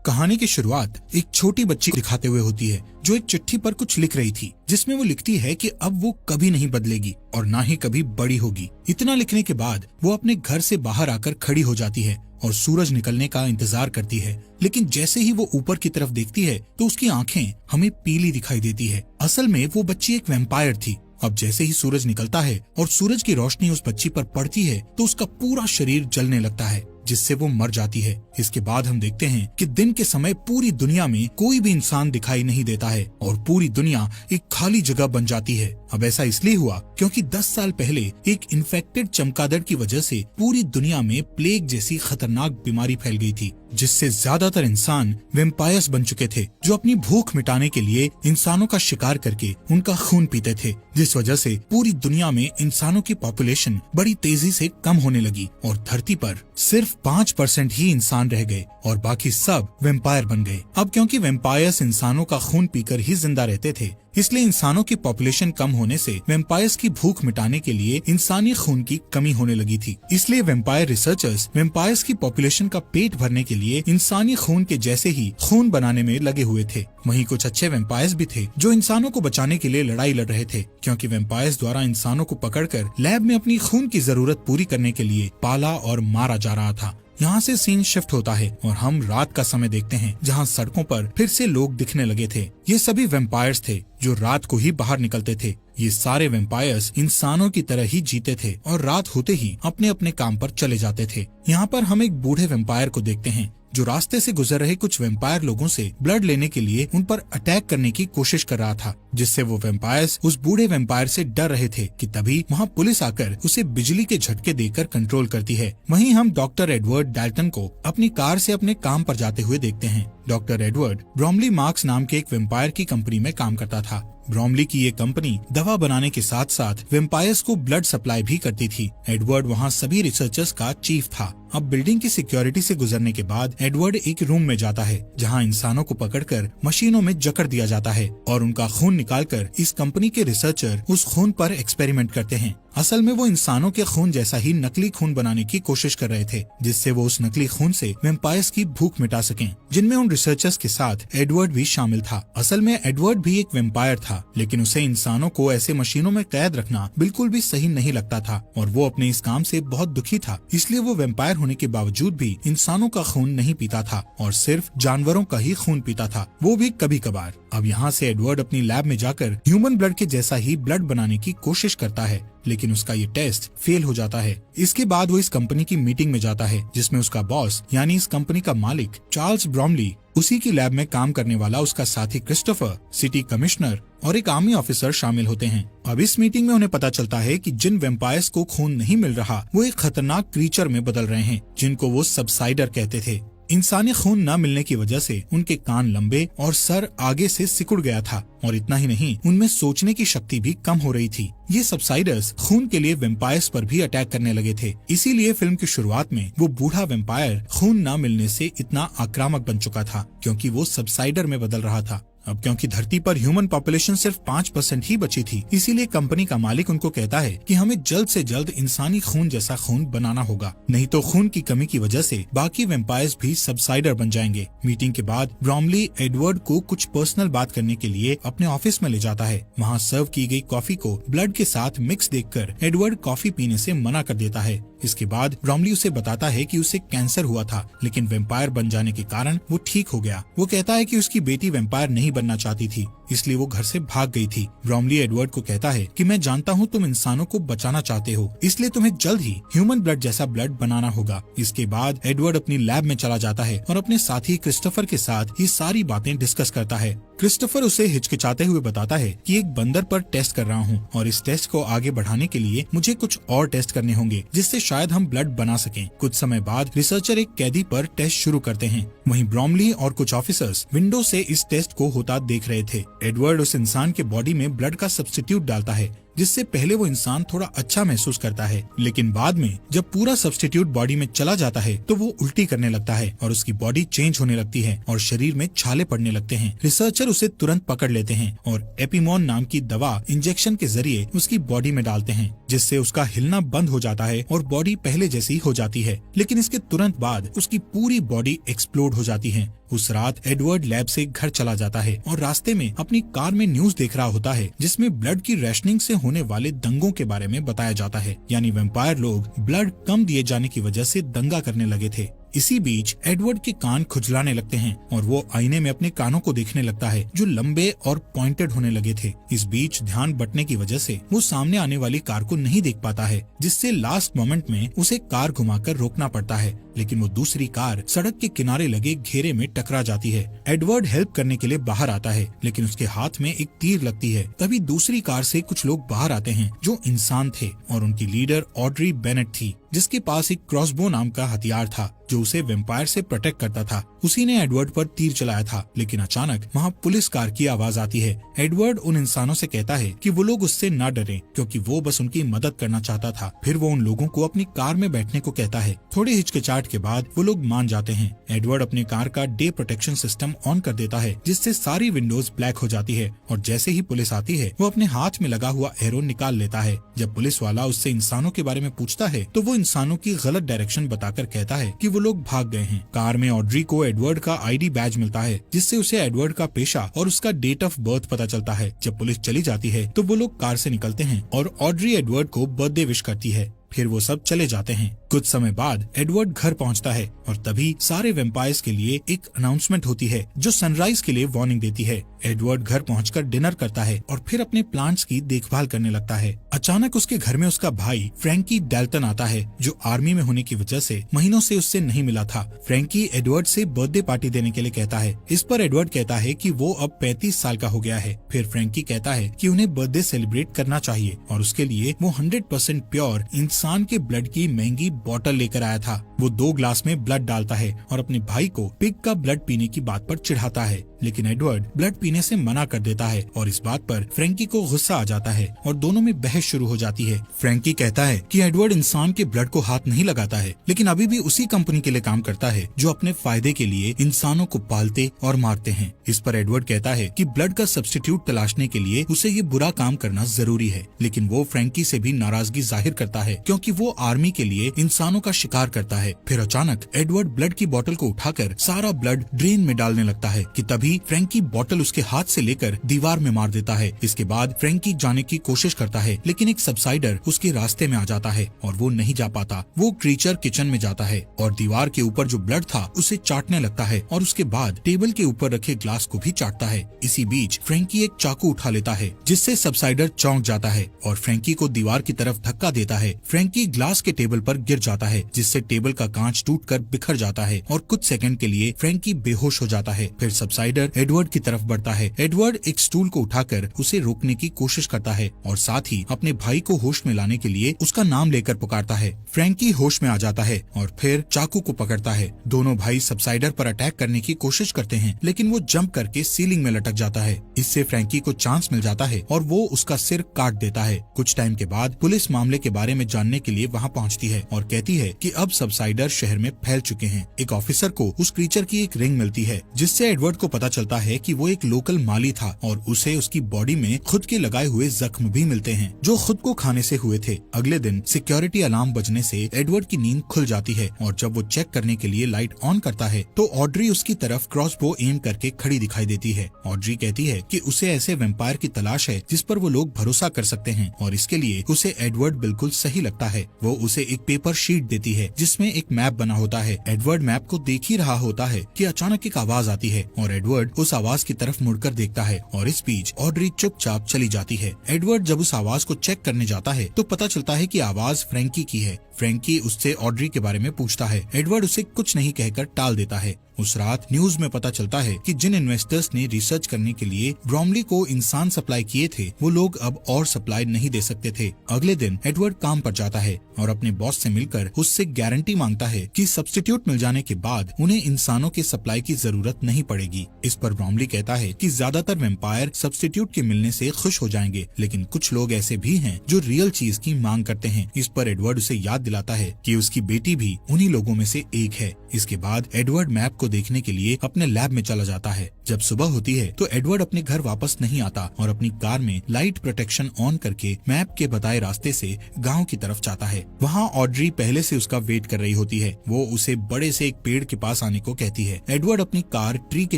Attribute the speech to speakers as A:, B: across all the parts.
A: कहानी की शुरुआत एक छोटी बच्ची दिखाते हुए होती है जो एक चिट्ठी पर कुछ लिख रही थी, जिसमें वो लिखती है कि अब वो कभी नहीं बदलेगी और ना ही कभी बड़ी होगी। इतना लिखने के बाद वो अपने घर से बाहर आकर खड़ी हो जाती है और सूरज निकलने का इंतजार करती है। लेकिन जैसे ही वो ऊपर की तरफ देखती है तो उसकी आंखें हमें पीली दिखाई देती है। असल में वो बच्ची एक वैम्पायर थी। अब जैसे ही सूरज निकलता है और सूरज की रोशनी उस बच्ची पर पड़ती है तो उसका पूरा शरीर जलने लगता है, जिससे वो मर जाती है। इसके बाद हम देखते हैं कि दिन के समय पूरी दुनिया में कोई भी इंसान दिखाई नहीं देता है और पूरी दुनिया एक खाली जगह बन जाती है। अब ऐसा इसलिए हुआ क्योंकि 10 साल पहले एक इन्फेक्टेड चमगादड़ की वजह से पूरी दुनिया में प्लेग जैसी खतरनाक बीमारी फैल गई थी, जिससे ज्यादातर इंसान वैम्पायर्स बन चुके थे जो अपनी भूख मिटाने के लिए इंसानों का शिकार करके उनका खून पीते थे, जिस वजह से पूरी दुनिया में इंसानों की पॉपुलेशन बड़ी तेजी से कम होने लगी और धरती पर सिर्फ 5% ही इंसान रह गए और बाकी सब वैम्पायर बन गए। अब क्योंकि वैम्पायर्स इंसानों का खून पीकर ही जिंदा रहते थे, इसलिए इंसानों की पॉपुलेशन कम होने से वैम्पायर्स की भूख मिटाने के लिए इंसानी खून की कमी होने लगी थी। इसलिए वैम्पायर रिसर्चर्स वैम्पायर्स की पॉपुलेशन का पेट भरने के लिए इंसानी खून के जैसे ही खून बनाने में लगे हुए थे। वहीं कुछ अच्छे वैम्पायर्स भी थे जो इंसानों को बचाने के लिए लड़ाई लड़ रहे थे, क्योंकि वैम्पायर्स द्वारा इंसानों को पकड़कर लैब में अपनी खून की जरूरत पूरी करने के लिए पाला और मारा जा रहा था। यहाँ से सीन शिफ्ट होता है और हम रात का समय देखते हैं, जहाँ सड़कों पर फिर से लोग दिखने लगे थे। ये सभी वैम्पायर्स थे जो रात को ही बाहर निकलते थे। ये सारे वैम्पायर्स इंसानों की तरह ही जीते थे और रात होते ही अपने अपने काम पर चले जाते थे। यहाँ पर हम एक बूढ़े वैम्पायर को देखते हैं जो रास्ते से गुजर रहे कुछ वैम्पायर लोगों से ब्लड लेने के लिए उन पर अटैक करने की कोशिश कर रहा था, जिससे वो वैम्पायर्स उस बूढ़े वैम्पायर से डर रहे थे कि तभी वहाँ पुलिस आकर उसे बिजली के झटके देकर कंट्रोल करती है। वहीं हम डॉक्टर एडवर्ड डाल्टन को अपनी कार से अपने काम पर जाते हुए देखते हैं। डॉक्टर एडवर्ड ब्रोमली मार्क्स नाम के एक वैम्पायर की कंपनी में काम करता था। ब्रोमली की ये कंपनी दवा बनाने के साथ साथ वैम्पायर्स को ब्लड सप्लाई भी करती थी। एडवर्ड वहाँ सभी रिसर्चर्स का चीफ था। अब बिल्डिंग की सिक्योरिटी से गुजरने के बाद एडवर्ड एक रूम में जाता है जहाँ इंसानों को पकड़कर मशीनों में जकड़ दिया जाता है और उनका खून निकालकर इस कंपनी के रिसर्चर उस खून पर एक्सपेरिमेंट करते हैं। असल में वो इंसानों के खून जैसा ही नकली खून बनाने की कोशिश कर रहे थे, जिससे वो उस नकली खून से वैम्पायर्स की भूख मिटा सकें, जिनमें उन रिसर्चर्स के साथ एडवर्ड भी शामिल था। असल में एडवर्ड भी एक वैम्पायर था, लेकिन उसे इंसानों को ऐसे मशीनों में कैद रखना बिल्कुल भी सही नहीं लगता था और वो अपने इस काम से बहुत दुखी था। इसलिए वो वैम्पायर होने के बावजूद भी इंसानों का खून नहीं पीता था और सिर्फ जानवरों का ही खून पीता था, वो भी कभी कभार। अब यहाँ से एडवर्ड अपनी लैब में जाकर ह्यूमन ब्लड के जैसा ही ब्लड बनाने की कोशिश करता है, लेकिन उसका ये टेस्ट फेल हो जाता है। इसके बाद वो इस कंपनी की मीटिंग में जाता है, जिसमें उसका बॉस यानी इस कंपनी का मालिक चार्ल्स ब्रोमली, उसी की लैब में काम करने वाला उसका साथी क्रिस्टोफर, सिटी कमिश्नर और एक आर्मी ऑफिसर शामिल होते हैं। अब इस मीटिंग में उन्हें पता चलता है कि जिन वैम्पायर्स को खून नहीं मिल रहा वो एक खतरनाक क्रीचर में बदल रहे हैं, जिनको वो सबसाइडर कहते थे। इंसानी खून न मिलने की वजह से उनके कान लंबे और सर आगे से सिकुड़ गया था और इतना ही नहीं, उनमें सोचने की शक्ति भी कम हो रही थी। ये सबसाइडर्स खून के लिए वैम्पायर्स पर भी अटैक करने लगे थे। इसीलिए फिल्म की शुरुआत में वो बूढ़ा वैम्पायर खून न मिलने से इतना आक्रामक बन चुका था, क्योंकि वो सबसाइडर में बदल रहा था। अब क्योंकि धरती पर ह्यूमन पॉपुलेशन सिर्फ 5% ही बची थी, इसीलिए कंपनी का मालिक उनको कहता है कि हमें जल्द से जल्द इंसानी खून जैसा खून बनाना होगा, नहीं तो खून की कमी की वजह से बाकी वैम्पायर्स भी सबसाइडर बन जाएंगे। मीटिंग के बाद ब्रोमली एडवर्ड को कुछ पर्सनल बात करने के लिए अपने ऑफिस में ले जाता है। वहाँ सर्व की गई कॉफी को ब्लड के साथ मिक्स देखकर एडवर्ड कॉफी पीने से मना कर देता है। इसके बाद ब्रोमली उसे बताता है कि उसे कैंसर हुआ था, लेकिन वैम्पायर बन जाने के कारण वो ठीक हो गया। वो कहता है कि उसकी बेटी वैम्पायर नहीं बनना चाहती थी, इसलिए वो घर से भाग गई थी। ब्रोमली एडवर्ड को कहता है कि मैं जानता हूँ तुम इंसानों को बचाना चाहते हो, इसलिए तुम्हें जल्द ही ह्यूमन ब्लड जैसा ब्लड बनाना होगा। इसके बाद एडवर्ड अपनी लैब में चला जाता है और अपने साथी क्रिस्टोफर के साथ ये सारी बातें डिस्कस करता है। क्रिस्टोफर उसे हिचकिचाते हुए बताता है कि एक बंदर पर टेस्ट कर रहा हूँ और इस टेस्ट को आगे बढ़ाने के लिए मुझे कुछ और टेस्ट करने होंगे, जिससे शायद हम ब्लड बना सकें। कुछ समय बाद रिसर्चर एक कैदी पर टेस्ट शुरू करते हैं। वहीं ब्रोमली और कुछ ऑफिसर्स विंडो से इस टेस्ट को होता देख रहे थे। एडवर्ड उस इंसान के बॉडी में ब्लड का सब्स्टिट्यूट डालता है जिससे पहले वो इंसान थोड़ा अच्छा महसूस करता है, लेकिन बाद में जब पूरा सब्स्टिट्यूट बॉडी में चला जाता है तो वो उल्टी करने लगता है और उसकी बॉडी चेंज होने लगती है और शरीर में छाले पड़ने लगते हैं। रिसर्चर उसे तुरंत पकड़ लेते हैं और एपिमोन नाम की दवा इंजेक्शन के जरिए उसकी बॉडी में डालते हैं, जिससे उसका हिलना बंद हो जाता है और बॉडी पहले जैसी हो जाती है। लेकिन इसके तुरंत बाद उसकी पूरी बॉडी एक्सप्लोड हो जाती है। उस रात एडवर्ड लैब से घर चला जाता है और रास्ते में अपनी कार में न्यूज देख रहा होता है, जिसमें ब्लड की रैशनिंग से होने वाले दंगों के बारे में बताया जाता है। यानी वैम्पायर लोग ब्लड कम दिए जाने की वजह से दंगा करने लगे थे। इसी बीच एडवर्ड के कान खुजलाने लगते हैं और वो आईने में अपने कानों को देखने लगता है जो लंबे और पॉइंटेड होने लगे थे। इस बीच ध्यान बटने की वजह से वो सामने आने वाली कार को नहीं देख पाता है, जिससे लास्ट मोमेंट में उसे कार घुमाकर रोकना पड़ता है। लेकिन वो दूसरी कार सड़क के किनारे लगे घेरे में टकरा जाती है। एडवर्ड हेल्प करने के लिए बाहर आता है, लेकिन उसके हाथ में एक तीर लगती है। तभी दूसरी कार से कुछ लोग बाहर आते हैं जो इंसान थे और उनकी लीडर ऑड्री बेनेट थी, जिसके पास एक क्रॉसबो नाम का हथियार था जो उसे वैम्पायर से प्रोटेक्ट करता था। उसी ने एडवर्ड पर तीर चलाया था। लेकिन अचानक वहाँ पुलिस कार की आवाज आती है। एडवर्ड उन इंसानों से कहता है कि वो लोग उससे न डरें, क्योंकि वो बस उनकी मदद करना चाहता था। फिर वो उन लोगों को अपनी कार में बैठने को कहता है। थोड़ी हिचकिचाहट के बाद वो लोग मान जाते हैं। एडवर्ड अपनी कार का डे प्रोटेक्शन सिस्टम ऑन कर देता है, जिससे सारी विंडोज ब्लैक हो जाती है और जैसे ही पुलिस आती है वो अपने हाथ में लगा हुआ एरो निकाल लेता है। जब पुलिस वाला उससे इंसानों के बारे में पूछता है तो वो इंसानों की गलत डायरेक्शन बताकर कहता है कि वो लोग भाग गए हैं। कार में ऑड्री को एडवर्ड का आईडी बैज मिलता है, जिससे उसे एडवर्ड का पेशा और उसका डेट ऑफ बर्थ पता चलता है। जब पुलिस चली जाती है तो वो लोग कार से निकलते हैं और ऑड्री एडवर्ड को बर्थडे विश करती है। फिर वो सब चले जाते हैं। कुछ समय बाद एडवर्ड घर पहुंचता है और तभी सारे वैम्पायर्स के लिए एक अनाउंसमेंट होती है जो सनराइज के लिए वार्निंग देती है। एडवर्ड घर पहुंचकर डिनर करता है और फिर अपने प्लांट्स की देखभाल करने लगता है। अचानक उसके घर में उसका भाई फ्रैंकी डेल्टन आता है, जो आर्मी में होने की वजह से महीनों से उससे नहीं मिला था। फ्रैंकी एडवर्ड से बर्थडे पार्टी देने के लिए कहता है। इस पर एडवर्ड कहता है कि वो अब 35 साल का हो गया है। फिर फ्रैंकी कहता है कि उन्हें बर्थडे सेलिब्रेट करना चाहिए और उसके लिए वो 100% प्योर इंसान के ब्लड की महंगी बॉटल लेकर आया था। वो 2 ग्लास में ब्लड डालता है और अपने भाई को पिग का ब्लड पीने की बात पर चिढ़ाता है, लेकिन एडवर्ड ब्लड पीने से मना कर देता है और इस बात पर फ्रैंकी को गुस्सा आ जाता है और दोनों में बहस शुरू हो जाती है। फ्रैंकी कहता है कि एडवर्ड इंसान के ब्लड को हाथ नहीं लगाता है, लेकिन अभी भी उसी कंपनी के लिए काम करता है जो अपने फायदे के लिए इंसानों को पालते और मारते हैं। इस पर एडवर्ड कहता है कि ब्लड का सब्स्टिट्यूट तलाशने के लिए उसे ये बुरा काम करना जरूरी है, लेकिन वो फ्रैंकी से भी नाराजगी जाहिर करता है क्योंकि वो आर्मी के लिए इंसानों का शिकार करता है। फिर अचानक एडवर्ड ब्लड की बोतल को उठाकर सारा ब्लड ड्रेन में डालने लगता है कि तभी फ्रैंकी बोतल उसके हाथ से लेकर दीवार में मार देता है। इसके बाद फ्रैंकी जाने की कोशिश करता है, लेकिन एक सबसाइडर उसके रास्ते में आ जाता है और वो नहीं जा पाता। वो क्रीचर किचन में जाता है और दीवार के ऊपर जो ब्लड था उसे चाटने लगता है और उसके बाद टेबल के ऊपर रखे ग्लास को भी चाटता है। इसी बीच फ्रैंकी एक चाकू उठा लेता है, जिससे सबसाइडर चौंक जाता है और फ्रैंकी को दीवार की तरफ धक्का देता है। फ्रैंकी ग्लास के टेबल पर गिर जाता है, जिससे टेबल का कांच टूटकर बिखर जाता है और कुछ सेकंड के लिए फ्रैंकी बेहोश हो जाता है। फिर सबसाइडर एडवर्ड की तरफ बढ़ता है। एडवर्ड एक स्टूल को उठाकर उसे रोकने की कोशिश करता है और साथ ही अपने भाई को होश में लाने के लिए उसका नाम लेकर पुकारता है। फ्रैंकी होश में आ जाता है और फिर चाकू को पकड़ता है। दोनों भाई सबसाइडर पर अटैक करने की कोशिश करते हैं, लेकिन वो जंप करके सीलिंग में लटक जाता है। इससे फ्रैंकी को चांस मिल जाता है और वो उसका सिर काट देता है। कुछ टाइम के बाद पुलिस मामले के बारे में जानने के लिए वहाँ पहुँचती है और कहती है कि अब सबसाइडर शहर में फैल चुके हैं। एक ऑफिसर को उस क्रीचर की एक रिंग मिलती है, जिससे एडवर्ड को पता चलता है कि वो एक लोकल माली था और उसे उसकी बॉडी में खुद के लगाए हुए जख्म भी मिलते हैं, जो खुद को खाने से हुए थे। अगले दिन सिक्योरिटी अलार्म बजने से एडवर्ड की नींद खुल जाती है और जब वो चेक करने के लिए लाइट ऑन करता है तो ऑड्री उसकी तरफ क्रॉसबो एम करके खड़ी दिखाई देती है। ऑड्री कहती है कि उसे ऐसे वैम्पायर की तलाश है जिस पर वो लोग भरोसा कर सकते हैं और इसके लिए उसे एडवर्ड बिल्कुल सही लगता है। वो उसे एक पेपर शीट देती है जिसमें एक मैप बना होता है। एडवर्ड मैप को देख ही रहा होता है कि अचानक एक आवाज आती है और एडवर्ड उस आवाज की तरफ मुड़कर देखता है और इस बीच ऑड्री चुपचाप चली जाती है। एडवर्ड जब उस आवाज को चेक करने जाता है तो पता चलता है कि आवाज फ्रैंकी की है। फ्रैंकी उससे ऑड्री के बारे में पूछता है। एडवर्ड उसे कुछ नहीं कहकर टाल देता है। उस रात न्यूज में पता चलता है कि जिन इन्वेस्टर्स ने रिसर्च करने के लिए ब्रोमली को इंसान सप्लाई किए थे वो लोग अब और सप्लाई नहीं दे सकते थे। अगले दिन एडवर्ड काम पर जाता है और अपने बॉस से मिलकर उससे गारंटी मांगता है कि सब्स्टिट्यूट मिल जाने के बाद उन्हें इंसानों के सप्लाई की जरूरत नहीं पड़ेगी। इस पर ब्रोमली कहता है कि ज्यादातर वेम्पायर सब्स्टिट्यूट के मिलने से खुश हो जाएंगे, लेकिन कुछ लोग ऐसे भी हैं जो रियल चीज की मांग करते हैं। इस पर एडवर्ड उसे याद दिलाता है कि उसकी बेटी भी उन्हीं लोगों में से एक है। इसके बाद एडवर्ड मैप को देखने के लिए अपने लैब में चला जाता है। जब सुबह होती है तो एडवर्ड अपने घर वापस नहीं आता और अपनी कार में लाइट प्रोटेक्शन ऑन करके मैप के बताए रास्ते से गांव की तरफ जाता है। वहाँ ऑड्री पहले से उसका वेट कर रही होती है। वो उसे बड़े से एक पेड़ के पास आने को कहती है। एडवर्ड अपनी कार ट्री के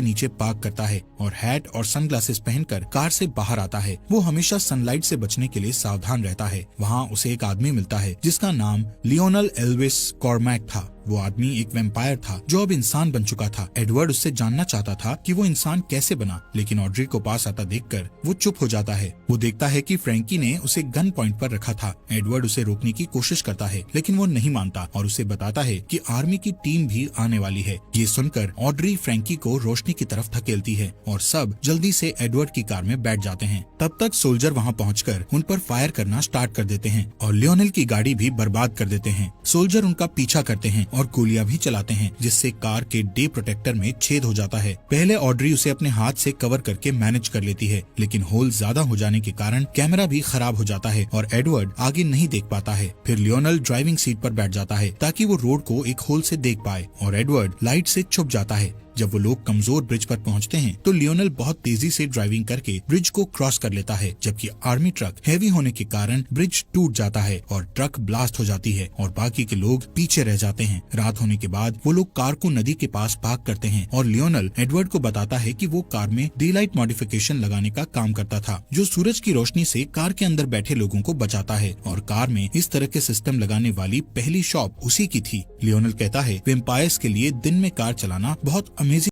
A: नीचे पार्क करता है और हैट और सनग्लासेस पहनकर कार से बाहर आता है। वो हमेशा सनलाइट से बचने के लिए सावधान रहता है। वहाँ उसे एक आदमी मिलता है जिसका नाम लियोनल एल्विस कॉर्मैक था। वो आदमी एक वैम्पायर था जो अब इंसान बन चुका था। एडवर्ड उससे जानना चाहता था कि वो इंसान कैसे बना, लेकिन ऑड्री को पास आता देखकर वो चुप हो जाता है। वो देखता है कि फ्रैंकी ने उसे गन पॉइंट पर रखा था। एडवर्ड उसे रोकने की कोशिश करता है, लेकिन वो नहीं मानता और उसे बताता है कि आर्मी की टीम भी आने वाली है। ये सुनकर ऑड्री फ्रैंकी को रोशनी की तरफ धकेलती है और सब जल्दी से एडवर्ड की कार में बैठ जाते हैं। तब तक सोल्जर वहाँ पहुँचकर उन पर फायर करना स्टार्ट कर देते हैं और लियोनेल की गाड़ी भी बर्बाद कर देते हैं। सोल्जर उनका पीछा करते हैं और गोलियां भी चलाते हैं, जिससे कार के डे प्रोटेक्टर में छेद हो जाता है। पहले ऑड्री उसे अपने हाथ से कवर करके मैनेज कर लेती है, लेकिन होल ज्यादा हो जाने के कारण कैमरा भी खराब हो जाता है और एडवर्ड आगे नहीं देख पाता है। फिर लियोनेल ड्राइविंग सीट पर बैठ जाता है ताकि वो रोड को एक होल से देख पाए और एडवर्ड लाइट से छुप जाता है। जब वो लोग कमजोर ब्रिज पर पहुंचते हैं तो लियोनेल बहुत तेजी से ड्राइविंग करके ब्रिज को क्रॉस कर लेता है, जबकि आर्मी ट्रक हैवी होने के कारण ब्रिज टूट जाता है और ट्रक ब्लास्ट हो जाती है और बाकी के लोग पीछे रह जाते हैं। रात होने के बाद वो लोग कार को नदी के पास पार्क करते हैं और लियोनेल एडवर्ड को बताता है कि वो कार में डे लाइट मॉडिफिकेशन लगाने का काम करता था, जो सूरज की रोशनी से कार के अंदर बैठे लोगों को बचाता है और कार में इस तरह के सिस्टम लगाने वाली पहली शॉप उसी की थी। लियोनेल कहता है वेम्पायर्स के लिए दिन में कार चलाना बहुत अमेजिंग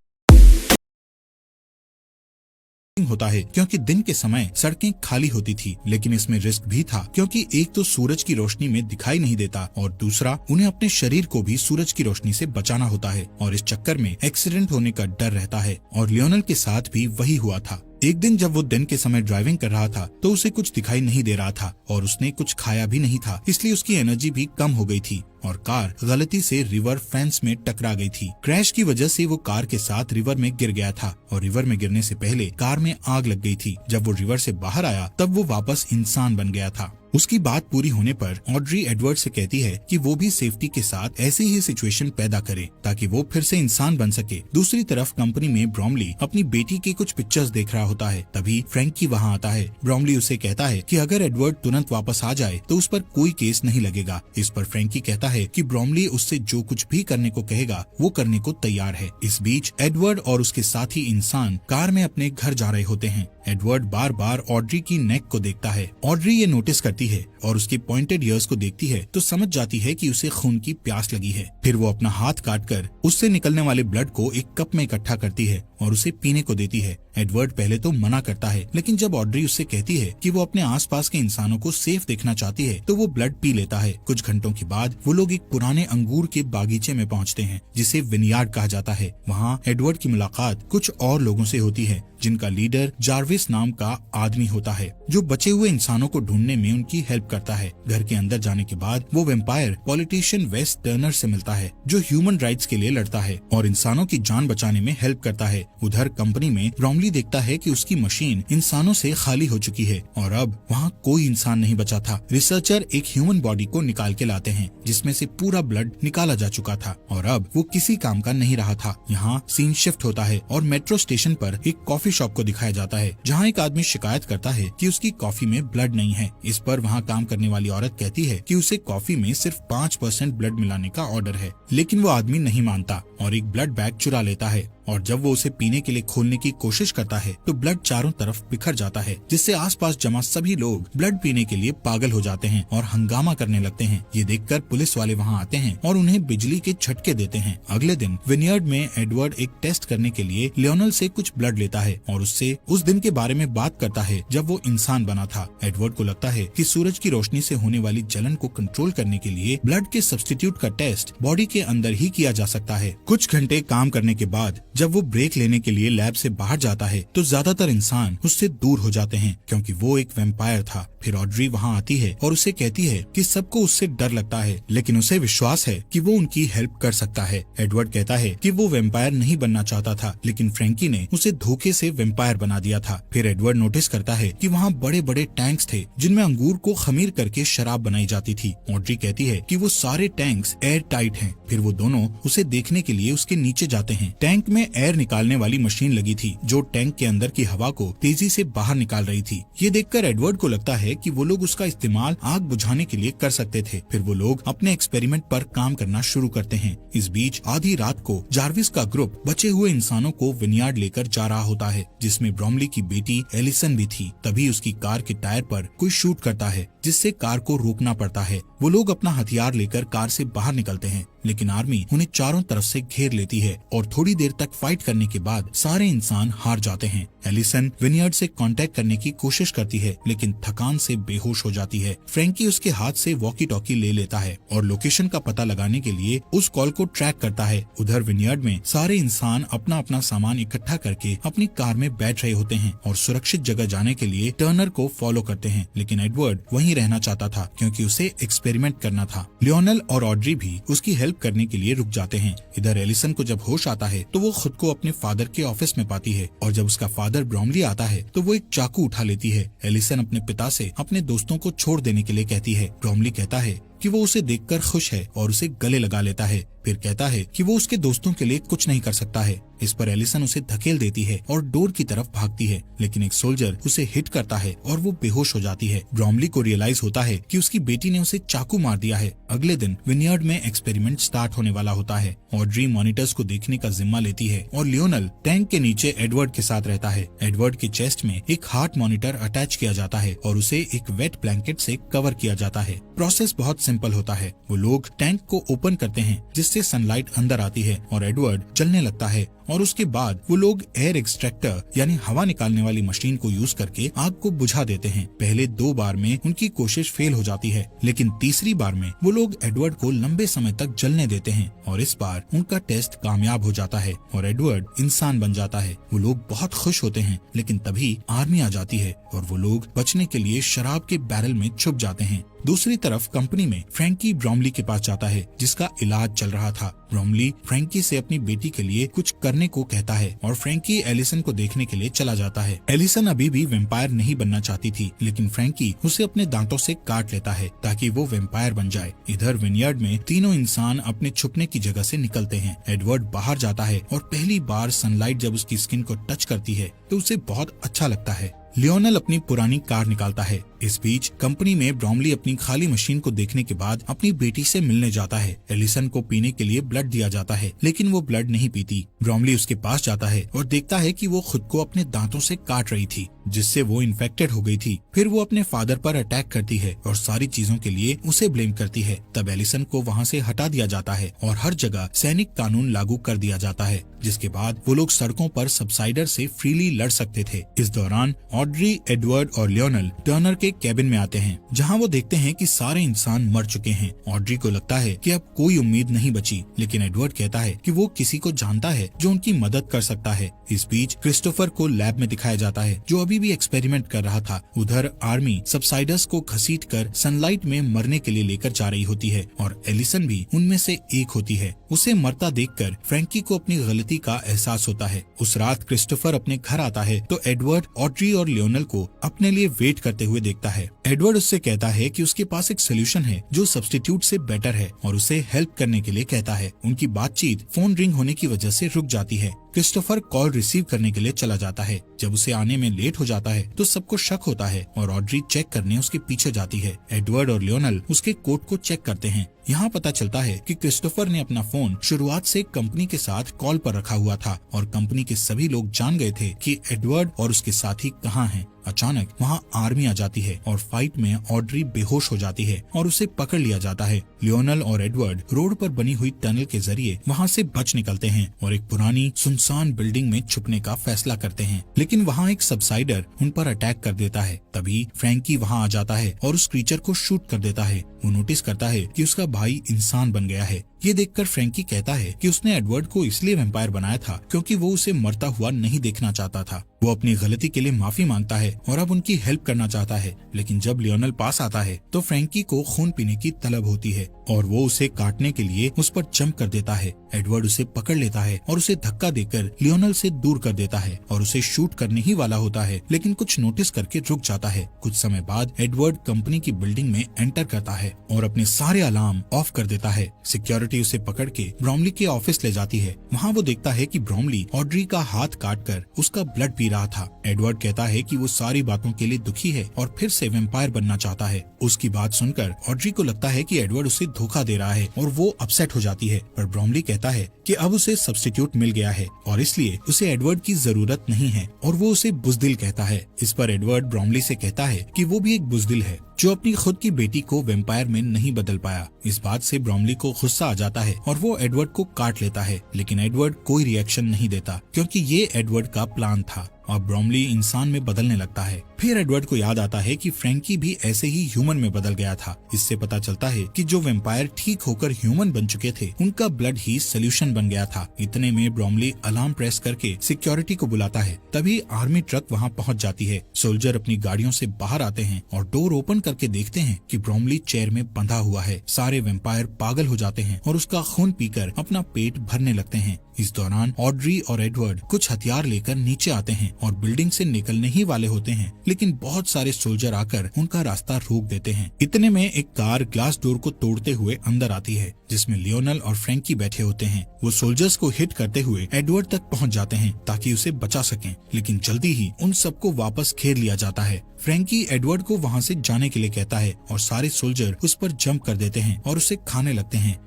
A: होता है क्योंकि दिन के समय सड़कें खाली होती थी, लेकिन इसमें रिस्क भी था क्योंकि एक तो सूरज की रोशनी में दिखाई नहीं देता और दूसरा उन्हें अपने शरीर को भी सूरज की रोशनी से बचाना होता है और इस चक्कर में एक्सीडेंट होने का डर रहता है। और लियोनेल के साथ भी वही हुआ था। एक दिन जब वो दिन के समय ड्राइविंग कर रहा था तो उसे कुछ दिखाई नहीं दे रहा था और उसने कुछ खाया भी नहीं था, इसलिए उसकी एनर्जी भी कम हो गई थी और कार गलती से रिवर फेंस में टकरा गई थी। क्रैश की वजह से वो कार के साथ रिवर में गिर गया था और रिवर में गिरने से पहले कार में आग लग गई थी। जब वो रिवर से बाहर आया तब वो वापस इंसान बन गया था। उसकी बात पूरी होने पर ऑड्री एडवर्ड से कहती है कि वो भी सेफ्टी के साथ ऐसी ही सिचुएशन पैदा करे ताकि वो फिर से इंसान बन सके। दूसरी तरफ कंपनी में ब्रोमली अपनी बेटी के कुछ पिक्चर्स देख रहा होता है, तभी फ्रैंकी वहाँ आता है। ब्रोमली उसे कहता है कि अगर एडवर्ड तुरंत वापस आ जाए तो उस पर कोई केस नहीं लगेगा। इस पर फ्रैंकी कहता है कि ब्रोमली उससे जो कुछ भी करने को कहेगा वो करने को तैयार है। इस बीच एडवर्ड और उसके साथी इंसान कार में अपने घर जा रहे होते हैं। एडवर्ड बार बार ऑड्री की नेक को देखता है। ऑड्री ये नोटिस करती है और उसके पॉइंटेड ईयर्स को देखती है तो समझ जाती है कि उसे खून की प्यास लगी है। फिर वो अपना हाथ काटकर उससे निकलने वाले ब्लड को एक कप में इकट्ठा करती है और उसे पीने को देती है। एडवर्ड पहले तो मना करता है, लेकिन जब ऑड्री उससे कहती है कि वो अपने आसपास के इंसानों को सेफ देखना चाहती है तो वो ब्लड पी लेता है। कुछ घंटों के बाद वो लोग एक पुराने अंगूर के बागीचे में पहुंचते हैं जिसे विनयार्ड कहा जाता है। वहाँ एडवर्ड की मुलाकात कुछ और लोगों से होती है जिनका लीडर जार्विस नाम का आदमी होता है, जो बचे हुए इंसानों को ढूंढने में उनकी हेल्प करता है। घर के अंदर जाने के बाद वो वेम्पायर पॉलिटिशियन वेस टर्नर से मिलता है जो ह्यूमन राइट्स के लिए लड़ता है और इंसानों की जान बचाने में हेल्प करता है। उधर कंपनी में ब्रोमली देखता है कि उसकी मशीन इंसानों से खाली हो चुकी है और अब वहाँ कोई इंसान नहीं बचा था। रिसर्चर एक ह्यूमन बॉडी को निकाल के लाते हैं जिसमें से पूरा ब्लड निकाला जा चुका था और अब वो किसी काम का नहीं रहा था। यहाँ सीन शिफ्ट होता है और मेट्रो स्टेशन पर एक कॉफी शॉप को दिखाया जाता है जहाँ एक आदमी शिकायत करता है कि उसकी कॉफी में ब्लड नहीं है। इस पर वहाँ काम करने वाली औरत कहती है कि उसे कॉफी में सिर्फ 5% ब्लड मिलाने का ऑर्डर है, लेकिन वो आदमी नहीं मानता और एक ब्लड बैग चुरा लेता है और जब वो उसे पीने के लिए खोलने की कोशिश करता है तो ब्लड चारों तरफ बिखर जाता है, जिससे आसपास जमा सभी लोग ब्लड पीने के लिए पागल हो जाते हैं और हंगामा करने लगते हैं। ये देखकर पुलिस वाले वहाँ आते हैं और उन्हें बिजली के झटके देते हैं। अगले दिन विनयार्ड में एडवर्ड एक टेस्ट करने के लिए लियोनल से कुछ ब्लड लेता है और उससे उस दिन के बारे में बात करता है जब वो इंसान बना था। एडवर्ड को लगता है कि सूरज की रोशनी से होने वाली जलन को कंट्रोल करने के लिए ब्लड के सब्स्टिट्यूट का टेस्ट बॉडी के अंदर ही किया जा सकता है। कुछ घंटे काम करने के बाद जब वो ब्रेक लेने के लिए लैब से बाहर जाता है तो ज्यादातर इंसान उससे दूर हो जाते हैं क्योंकि वो एक वैम्पायर था। फिर ऑड्री वहाँ आती है और उसे कहती है कि सबको उससे डर लगता है, लेकिन उसे विश्वास है कि वो उनकी हेल्प कर सकता है। एडवर्ड कहता है कि वो वैम्पायर नहीं बनना चाहता था, लेकिन फ्रैंकी ने उसे धोखे से वैम्पायर बना दिया था। फिर एडवर्ड नोटिस करता है कि वहाँ बड़े बड़े टैंक्स थे जिनमें अंगूर को खमीर करके शराब बनाई जाती थी। ऑड्री कहती है कि वो सारे टैंक्स एयर टाइट हैं। फिर वो दोनों उसे देखने के लिए उसके नीचे जाते हैं। टैंक में एयर निकालने वाली मशीन लगी थी जो टैंक के अंदर की हवा को तेजी से बाहर निकाल रही थी। ये देखकर एडवर्ड को लगता है कि वो लोग उसका इस्तेमाल आग बुझाने के लिए कर सकते थे। फिर वो लोग अपने एक्सपेरिमेंट पर काम करना शुरू करते हैं। इस बीच आधी रात को जार्विस का ग्रुप बचे हुए इंसानों को विनयार्ड लेकर जा रहा होता है, जिसमें ब्रोमली की बेटी एलिसन भी थी। तभी उसकी कार के टायर पर कोई शूट करता है, जिससे कार को रोकना पड़ता है। वो लोग अपना हथियार लेकर कार से बाहर निकलते हैं, लेकिन आर्मी उन्हें चारों तरफ से घेर लेती है और थोड़ी देर तक फाइट करने के बाद सारे इंसान हार जाते हैं। एलिसन विनयार्ड से कांटेक्ट करने की कोशिश करती है, लेकिन थकान से बेहोश हो जाती है। फ्रैंकी उसके हाथ से वॉकी टॉकी ले लेता है और लोकेशन का पता लगाने के लिए उस कॉल को ट्रैक करता है। उधर विनयार्ड में सारे इंसान अपना अपना सामान इकट्ठा करके अपनी कार में बैठ रहे होते हैं और सुरक्षित जगह जाने के लिए टर्नर को फॉलो करते हैं, लेकिन एडवर्ड वहीं रहना चाहता था क्योंकि उसे एक्सपेरिमेंट करना था। लियोनल और ऑड्री भी उसकी हेल्प करने के लिए रुक जाते हैं। इधर एलिसन को जब होश आता है तो वो खुद को अपने फादर के ऑफिस में पाती है और जब उसका फादर ब्रोमली आता है तो वो एक चाकू उठा लेती है। एलिसन अपने पिता से अपने दोस्तों को छोड़ देने के लिए कहती है। ब्रोमली कहता है कि वो उसे देखकर खुश है और उसे गले लगा लेता है। फिर कहता है कि वो उसके दोस्तों के लिए कुछ नहीं कर सकता है। इस पर एलिसन उसे धकेल देती है और डोर की तरफ भागती है, लेकिन एक सोल्जर उसे हिट करता है और वो बेहोश हो जाती है। ब्रोमली को रियलाइज होता है कि उसकी बेटी ने उसे चाकू मार दिया है। अगले दिन विनयार्ड में एक्सपेरिमेंट स्टार्ट होने वाला होता है। ऑड्री मॉनिटर्स को देखने का जिम्मा लेती है और लियोनल टैंक के नीचे एडवर्ड के साथ रहता है। एडवर्ड के चेस्ट में एक हार्ट मॉनिटर अटैच किया जाता है और उसे एक वेट ब्लैंकेट से कवर किया जाता है। प्रोसेस बहुत सिंपल होता है। वो लोग टैंक को ओपन करते हैं जिससे सनलाइट अंदर आती है और एडवर्ड चलने लगता है और उसके बाद वो लोग एयर एक्सट्रैक्टर यानी हवा निकालने वाली मशीन को यूज करके आग को बुझा देते हैं। पहले 2 बार में उनकी कोशिश फेल हो जाती है, लेकिन तीसरी बार में वो लोग एडवर्ड को लंबे समय तक जलने देते हैं और इस बार उनका टेस्ट कामयाब हो जाता है और एडवर्ड इंसान बन जाता है। वो लोग बहुत खुश होते हैं, लेकिन तभी आर्मी आ जाती है और वो लोग बचने के लिए शराब के बैरल में छुप जाते हैं। दूसरी तरफ कंपनी में फ्रैंकी ब्रोमली के पास जाता है जिसका इलाज चल रहा था। ब्रोमली फ्रैंकी से अपनी बेटी के लिए कुछ करने को कहता है और फ्रैंकी एलिसन को देखने के लिए चला जाता है। एलिसन अभी भी वैम्पायर नहीं बनना चाहती थी, लेकिन फ्रैंकी उसे अपने दांतों से काट लेता है ताकि वो वैम्पायर बन जाए। इधर विनयार्ड में तीनों इंसान अपने छुपने की जगह से निकलते हैं। एडवर्ड बाहर जाता है और पहली बार सनलाइट जब उसकी स्किन को टच करती है तो उसे बहुत अच्छा लगता है। लियोनल अपनी पुरानी कार निकालता है। इस बीच कंपनी में ब्रोमली अपनी खाली मशीन को देखने के बाद अपनी बेटी से मिलने जाता है। एलिसन को पीने के लिए ब्लड दिया जाता है, लेकिन वो ब्लड नहीं पीती। ब्रोमली उसके पास जाता है और देखता है कि वो खुद को अपने दांतों से काट रही थी, जिससे वो इन्फेक्टेड हो गई थी। फिर वो अपने फादर पर अटैक करती है और सारी चीजों के लिए उसे ब्लेम करती है। तब एलिसन को वहाँ से हटा दिया जाता है और हर जगह सैनिक कानून लागू कर दिया जाता है, जिसके बाद वो लोग सड़कों पर सबसाइडर से फ्रीली लड़ सकते थे। इस दौरान ऑड्री, एडवर्ड और लियोनल टर्नर के कैबिन में आते हैं, जहां वो देखते हैं कि सारे इंसान मर चुके हैं। ऑड्री को लगता है कि अब कोई उम्मीद नहीं बची, लेकिन एडवर्ड कहता है कि वो किसी को जानता है जो उनकी मदद कर सकता है। इस बीच क्रिस्टोफर को लैब में दिखाया जाता है, जो अभी भी एक्सपेरिमेंट कर रहा था। उधर आर्मी सबसाइडर्स को घसीटकर सनलाइट में मरने के लिए लेकर जा रही होती है और एलिसन भी उनमें से एक होती है। उसे मरता देखकर फ्रैंकी को अपनी गलती का एहसास होता है। उस रात क्रिस्टोफर अपने घर आता है तो एडवर्ड, ऑड्री और लियोनल को अपने लिए वेट करते हुए देखता है। एडवर्ड उससे कहता है कि उसके पास एक सोल्यूशन है जो सब्स्टिट्यूट से बेटर है और उसे हेल्प करने के लिए कहता है। उनकी बातचीत फोन रिंग होने की वजह से रुक जाती है। क्रिस्टोफर कॉल रिसीव करने के लिए चला जाता है। जब उसे आने में लेट हो जाता है तो सबको शक होता है और ऑड्री चेक करने उसके पीछे जाती है। एडवर्ड और लियोनल उसके कोट को चेक करते हैं। यहाँ पता चलता है कि क्रिस्टोफर ने अपना फोन शुरुआत से कंपनी के साथ कॉल पर रखा हुआ था और कंपनी के सभी लोग जान गए थे कि एडवर्ड और उसके साथी कहाँ हैं। अचानक वहाँ आर्मी आ जाती है और फाइट में ऑड्री बेहोश हो जाती है और उसे पकड़ लिया जाता है। लियोनल और एडवर्ड रोड पर बनी हुई टनल के जरिए वहाँ से बच निकलते हैं और एक पुरानी सुनसान बिल्डिंग में छुपने का फैसला करते हैं, लेकिन वहाँ एक सबसाइडर उन पर अटैक कर देता है। तभी फ्रैंकी वहाँ आ जाता है और उस क्रीचर को शूट कर देता है। वो नोटिस करता है कि उसका भाई इंसान बन गया है। ये देखकर फ्रैंकी कहता है कि उसने एडवर्ड को इसलिए वैम्पायर बनाया था क्योंकि वो उसे मरता हुआ नहीं देखना चाहता था। वो अपनी गलती के लिए माफी मांगता है और अब उनकी हेल्प करना चाहता है, लेकिन जब लियोनल पास आता है तो फ्रैंकी को खून पीने की तलब होती है और वो उसे काटने के लिए उस पर जंप कर देता है। एडवर्ड उसे पकड़ लेता है और उसे धक्का देकर लियोनल से दूर कर देता है और उसे शूट करने ही वाला होता है, लेकिन कुछ नोटिस करके रुक जाता है। कुछ समय बाद एडवर्ड कंपनी की बिल्डिंग में एंटर करता है और अपने सारे अलार्म ऑफ कर देता है। सिक्योरिटी उसे पकड़ के ब्रॉमली के ऑफिस ले जाती है। वहाँ वो देखता है कि ब्रॉमली ऑड्री का हाथ काटकर उसका ब्लड पी रहा था। एडवर्ड कहता है कि वो सारी बातों के लिए दुखी है और फिर से वैम्पायर बनना चाहता है। उसकी बात सुनकर ऑड्री को लगता है कि एडवर्ड उसे धोखा दे रहा है और वो अपसेट हो जाती है, पर ब्रॉमली कहता है कि अब उसे सब्स्टिट्यूट मिल गया है और इसलिए उसे एडवर्ड की जरूरत नहीं है और वो उसे बुजदिल कहता है। इस पर एडवर्ड ब्रॉमली से कहता है कि वो भी एक बुजदिल है जो अपनी खुद की बेटी को वैम्पायर में नहीं बदल पाया। इस बात से ब्रॉमली को गुस्सा आ जाता है और वो एडवर्ड को काट लेता है, लेकिन एडवर्ड कोई रिएक्शन नहीं देता क्योंकि ये एडवर्ड का प्लान था। अब ब्रॉमली इंसान में बदलने लगता है। फिर एडवर्ड को याद आता है कि फ्रैंकी भी ऐसे ही ह्यूमन में बदल गया था। इससे पता चलता है कि जो वैम्पायर ठीक होकर ह्यूमन बन चुके थे उनका ब्लड ही सोल्यूशन बन गया था। इतने में ब्रॉमली अलार्म प्रेस करके सिक्योरिटी को बुलाता है। तभी आर्मी ट्रक वहाँ पहुँच जाती है। सोल्जर अपनी गाड़ियों से बाहर आते हैं और डोर ओपन करके देखते हैं कि ब्रॉमली चेयर में बंधा हुआ है। सारे वैम्पायर पागल हो जाते हैं और उसका खून पीकर अपना पेट भरने लगते हैं। इस दौरान ऑड्री और एडवर्ड कुछ हथियार लेकर नीचे आते हैं और बिल्डिंग से निकलने ही वाले होते हैं, लेकिन बहुत सारे सोल्जर आकर उनका रास्ता रोक देते हैं। इतने में एक कार ग्लास डोर को तोड़ते हुए अंदर आती है, जिसमें लियोनल और फ्रैंकी बैठे होते हैं। वो सोल्जर्स को हिट करते हुए एडवर्ड तक पहुंच जाते हैं ताकि उसे बचा सकें, लेकिन जल्दी ही उन सबको वापस घेर लिया जाता है। फ्रैंकी एडवर्ड को वहाँ से जाने के लिए कहता है और सारे सोल्जर उस पर जंप कर देते हैं और उसे खाने लगते हैं।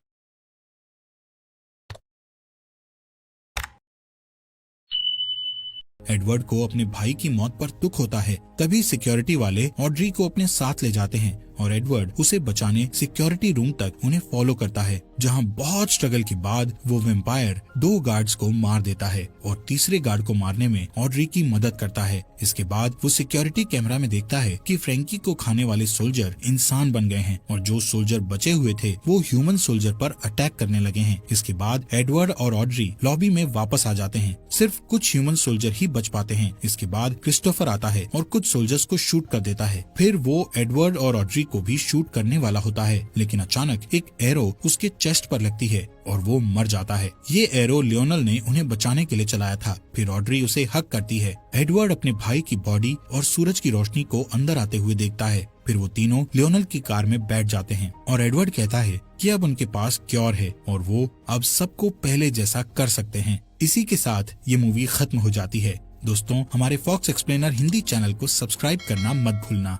A: एडवर्ड को अपने भाई की मौत पर दुख होता है। तभी सिक्योरिटी वाले ऑड्री को अपने साथ ले जाते हैं और एडवर्ड उसे बचाने सिक्योरिटी रूम तक उन्हें फॉलो करता है, जहां बहुत स्ट्रगल के बाद वो वैम्पायर 2 गार्ड्स को मार देता है और तीसरे गार्ड को मारने में ऑड्री की मदद करता है। इसके बाद वो सिक्योरिटी कैमरा में देखता है कि फ्रैंकी को खाने वाले सोल्जर इंसान बन गए हैं और जो सोल्जर बचे हुए थे वो ह्यूमन सोल्जर पर अटैक करने लगे हैं। इसके बाद एडवर्ड और ऑड्री लॉबी में वापस आ जाते हैं। सिर्फ कुछ ह्यूमन सोल्जर ही बच पाते हैं। इसके बाद क्रिस्टोफर आता है और कुछ सोल्जर्स को शूट कर देता है। फिर वो एडवर्ड और ऑड्री को भी शूट करने वाला होता है, लेकिन अचानक एक एरो उसके चेस्ट पर लगती है और वो मर जाता है। ये एरो लियोनल ने उन्हें बचाने के लिए चलाया था। फिर ऑड्री उसे हक करती है। एडवर्ड अपने भाई की बॉडी और सूरज की रोशनी को अंदर आते हुए देखता है। फिर वो तीनों लियोनल की कार में बैठ जाते हैं और एडवर्ड कहता है कि अब उनके पास क्योर है और वो अब सबको पहले जैसा कर सकते हैं। इसी के साथ ये मूवी खत्म हो जाती है। दोस्तों, हमारे फॉक्स एक्सप्लेनर हिंदी चैनल को सब्सक्राइब करना मत भूलना।